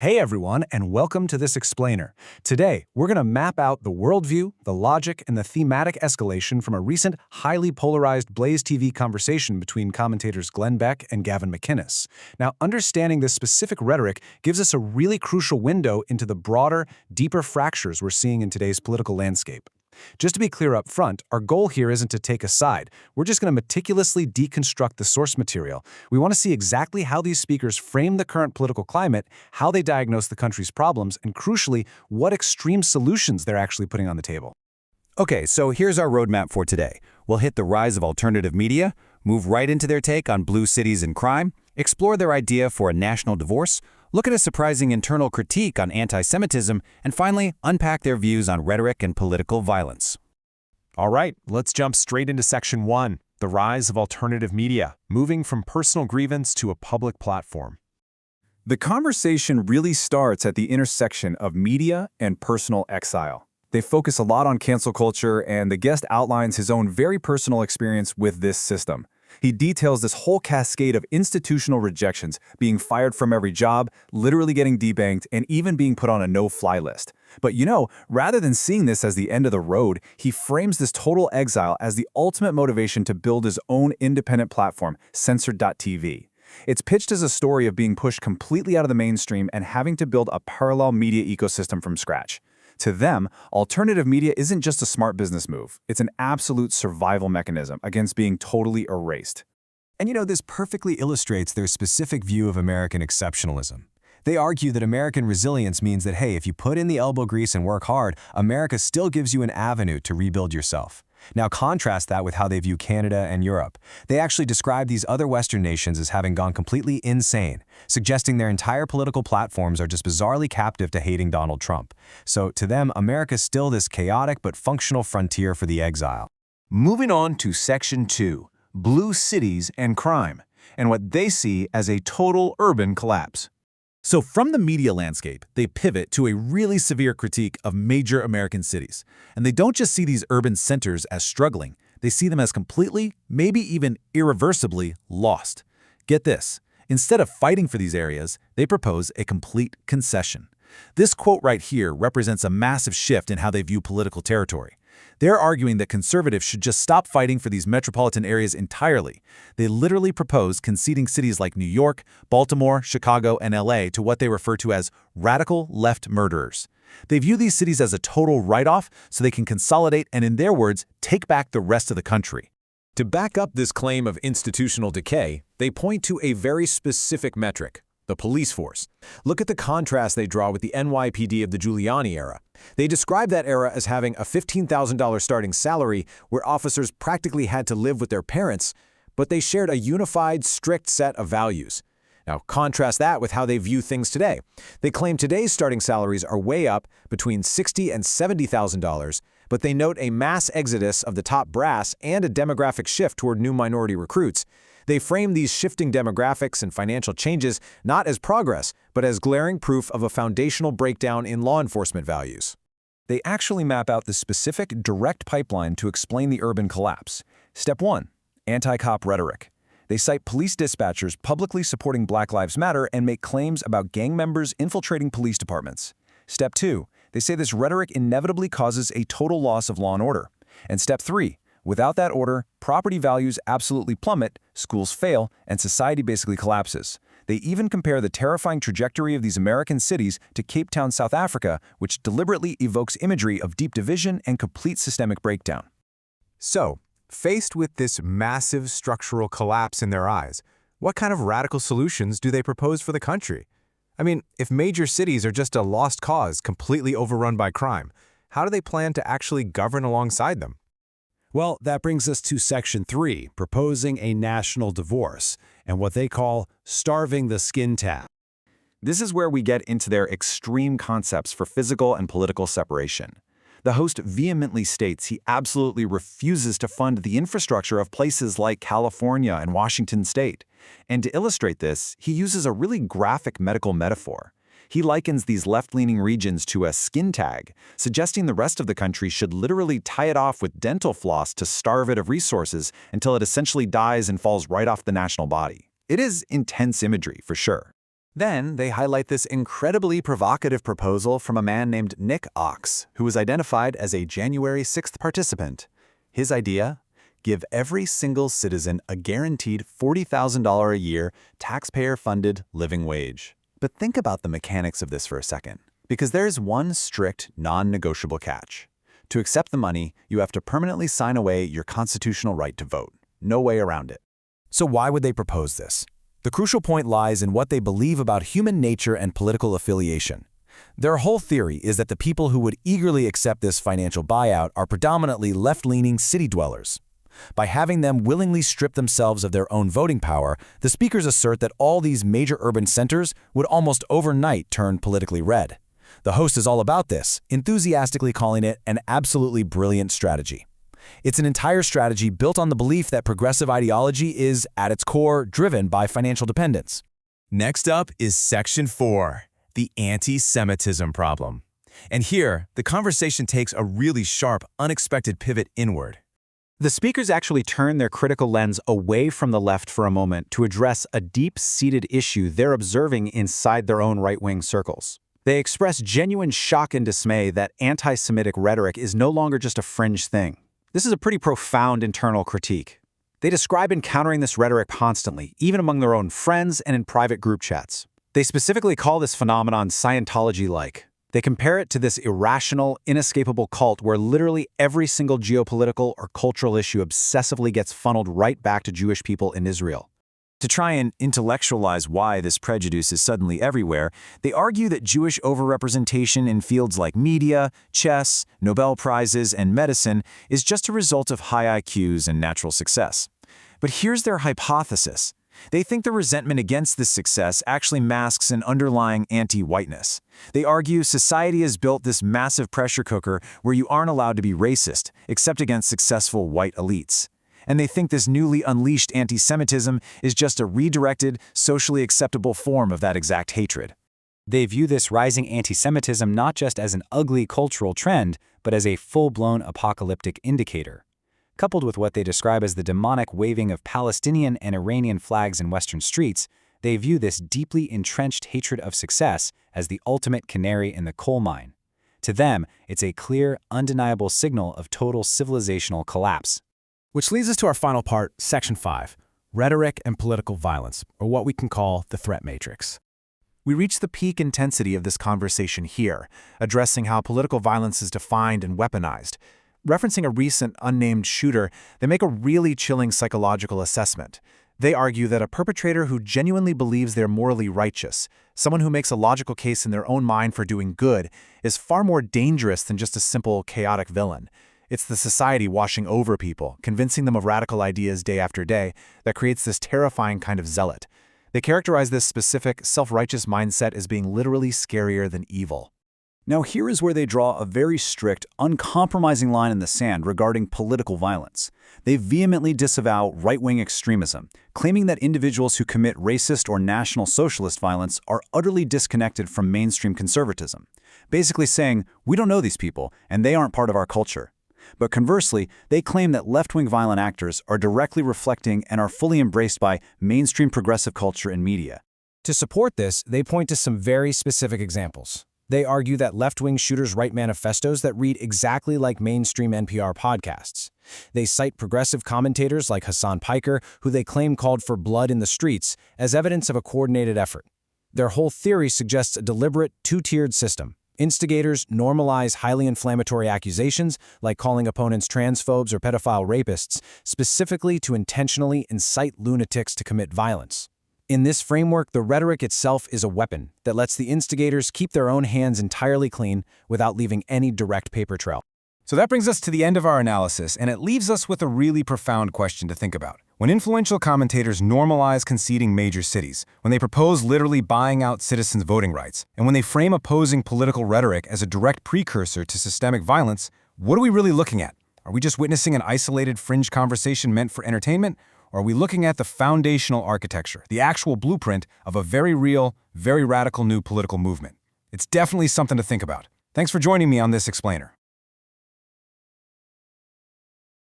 Hey everyone, and welcome to this explainer. Today, we're going to map out the worldview, the logic, and the thematic escalation from a recent, highly polarized Blaze TV conversation between commentators Glenn Beck and Gavin McInnes. Now, understanding this specific rhetoric gives us a really crucial window into the broader, deeper fractures we're seeing in today's political landscape. Just to be clear up front, our goal here isn't to take a side. We're just going to meticulously deconstruct the source material. We want to see exactly how these speakers frame the current political climate, how they diagnose the country's problems, and crucially, what extreme solutions they're actually putting on the table. Okay, so here's our roadmap for today. We'll hit the rise of alternative media, move right into their take on blue cities and crime, explore their idea for a national divorce, look at a surprising internal critique on anti-Semitism, and finally, unpack their views on rhetoric and political violence. All right, let's jump straight into Section 1, the rise of alternative media, moving from personal grievance to a public platform. The conversation really starts at the intersection of media and personal exile. They focus a lot on cancel culture, and the guest outlines his own very personal experience with this system. He details this whole cascade of institutional rejections, being fired from every job, literally getting debanked, and even being put on a no-fly list. But rather than seeing this as the end of the road, he frames this total exile as the ultimate motivation to build his own independent platform, Censored.tv. It's pitched as a story of being pushed completely out of the mainstream and having to build a parallel media ecosystem from scratch. To them, alternative media isn't just a smart business move. It's an absolute survival mechanism against being totally erased. And this perfectly illustrates their specific view of American exceptionalism. They argue that American resilience means that, hey, if you put in the elbow grease and work hard, America still gives you an avenue to rebuild yourself. Now contrast that with how they view Canada and Europe. They actually describe these other Western nations as having gone completely insane, suggesting their entire political platforms are just bizarrely captive to hating Donald Trump. So to them, America's still this chaotic but functional frontier for the exile. Moving on to Section 2, Blue Cities and Crime, and what they see as a total urban collapse. So from the media landscape, they pivot to a really severe critique of major American cities. And they don't just see these urban centers as struggling, they see them as completely, maybe even irreversibly, lost. Get this, instead of fighting for these areas, they propose a complete concession. This quote right here represents a massive shift in how they view political territory. They're arguing that conservatives should just stop fighting for these metropolitan areas entirely. They literally propose conceding cities like New York, Baltimore, Chicago, and LA to what they refer to as radical left murderers. They view these cities as a total write-off so they can consolidate and, in their words, take back the rest of the country. To back up this claim of institutional decay, they point to a very specific metric: the police force. Look at the contrast they draw with the NYPD of the Giuliani era. They describe that era as having a $15,000 starting salary where officers practically had to live with their parents, but they shared a unified, strict set of values. Now, contrast that with how they view things today. They claim today's starting salaries are way up, between $60,000 and $70,000, but they note a mass exodus of the top brass and a demographic shift toward new minority recruits. They frame these shifting demographics and financial changes not as progress, but as glaring proof of a foundational breakdown in law enforcement values. They actually map out the specific, direct pipeline to explain the urban collapse. Step 1. Anti-cop rhetoric. They cite police dispatchers publicly supporting Black Lives Matter and make claims about gang members infiltrating police departments. Step 2. They say this rhetoric inevitably causes a total loss of law and order. And Step 3. Without that order, property values absolutely plummet, schools fail, and society basically collapses. They even compare the terrifying trajectory of these American cities to Cape Town, South Africa, which deliberately evokes imagery of deep division and complete systemic breakdown. So, faced with this massive structural collapse in their eyes, what kind of radical solutions do they propose for the country? I mean, if major cities are just a lost cause completely overrun by crime, how do they plan to actually govern alongside them? Well, that brings us to Section 3, proposing a national divorce, and what they call starving the skin tap. This is where we get into their extreme concepts for physical and political separation. The host vehemently states he absolutely refuses to fund the infrastructure of places like California and Washington state. And to illustrate this, he uses a really graphic medical metaphor. He likens these left-leaning regions to a skin tag, suggesting the rest of the country should literally tie it off with dental floss to starve it of resources until it essentially dies and falls right off the national body. It is intense imagery, for sure. Then they highlight this incredibly provocative proposal from a man named Nick Ox, who was identified as a January 6th participant. His idea? Give every single citizen a guaranteed $40,000 a year, taxpayer-funded living wage. But think about the mechanics of this for a second, because there's one strict, non-negotiable catch. To accept the money, you have to permanently sign away your constitutional right to vote. No way around it. So why would they propose this? The crucial point lies in what they believe about human nature and political affiliation. Their whole theory is that the people who would eagerly accept this financial buyout are predominantly left-leaning city dwellers. By having them willingly strip themselves of their own voting power, the speakers assert that all these major urban centers would almost overnight turn politically red. The host is all about this, enthusiastically calling it an absolutely brilliant strategy. It's an entire strategy built on the belief that progressive ideology is, at its core, driven by financial dependence. Next up is Section 4, the anti-Semitism problem. And here, the conversation takes a really sharp, unexpected pivot inward. The speakers actually turn their critical lens away from the left for a moment to address a deep-seated issue they're observing inside their own right-wing circles. They express genuine shock and dismay that anti-Semitic rhetoric is no longer just a fringe thing. This is a pretty profound internal critique. They describe encountering this rhetoric constantly, even among their own friends and in private group chats. They specifically call this phenomenon Scientology-like. They compare it to this irrational, inescapable cult where literally every single geopolitical or cultural issue obsessively gets funneled right back to Jewish people in Israel. To try and intellectualize why this prejudice is suddenly everywhere, they argue that Jewish overrepresentation in fields like media, chess, Nobel Prizes, and medicine is just a result of high IQs and natural success. But here's their hypothesis. They think the resentment against this success actually masks an underlying anti-whiteness. They argue society has built this massive pressure cooker where you aren't allowed to be racist, except against successful white elites. And they think this newly unleashed anti-Semitism is just a redirected, socially acceptable form of that exact hatred. They view this rising anti-Semitism not just as an ugly cultural trend, but as a full-blown apocalyptic indicator. Coupled with what they describe as the demonic waving of Palestinian and Iranian flags in Western streets, they view this deeply entrenched hatred of success as the ultimate canary in the coal mine. To them, it's a clear, undeniable signal of total civilizational collapse. Which leads us to our final part, Section 5, Rhetoric and Political Violence, or what we can call the threat matrix. We reach the peak intensity of this conversation here, addressing how political violence is defined and weaponized. Referencing a recent unnamed shooter, they make a really chilling psychological assessment. They argue that a perpetrator who genuinely believes they're morally righteous, someone who makes a logical case in their own mind for doing good, is far more dangerous than just a simple, chaotic villain. It's the society washing over people, convincing them of radical ideas day after day, that creates this terrifying kind of zealot. They characterize this specific, self-righteous mindset as being literally scarier than evil. Now here is where they draw a very strict, uncompromising line in the sand regarding political violence. They vehemently disavow right-wing extremism, claiming that individuals who commit racist or National Socialist violence are utterly disconnected from mainstream conservatism, basically saying, we don't know these people, and they aren't part of our culture. But conversely, they claim that left-wing violent actors are directly reflecting and are fully embraced by mainstream progressive culture and media. To support this, they point to some very specific examples. They argue that left-wing shooters write manifestos that read exactly like mainstream NPR podcasts. They cite progressive commentators like Hassan Piker, who they claim called for blood in the streets, as evidence of a coordinated effort. Their whole theory suggests a deliberate, two-tiered system. Instigators normalize highly inflammatory accusations, like calling opponents transphobes or pedophile rapists, specifically to intentionally incite lunatics to commit violence. In this framework, the rhetoric itself is a weapon that lets the instigators keep their own hands entirely clean without leaving any direct paper trail. So that brings us to the end of our analysis, and it leaves us with a really profound question to think about. When influential commentators normalize conceding major cities, when they propose literally buying out citizens' voting rights, and when they frame opposing political rhetoric as a direct precursor to systemic violence, what are we really looking at? Are we just witnessing an isolated fringe conversation meant for entertainment? Or are we looking at the foundational architecture, the actual blueprint of a very real, very radical new political movement? It's definitely something to think about. Thanks for joining me on this explainer.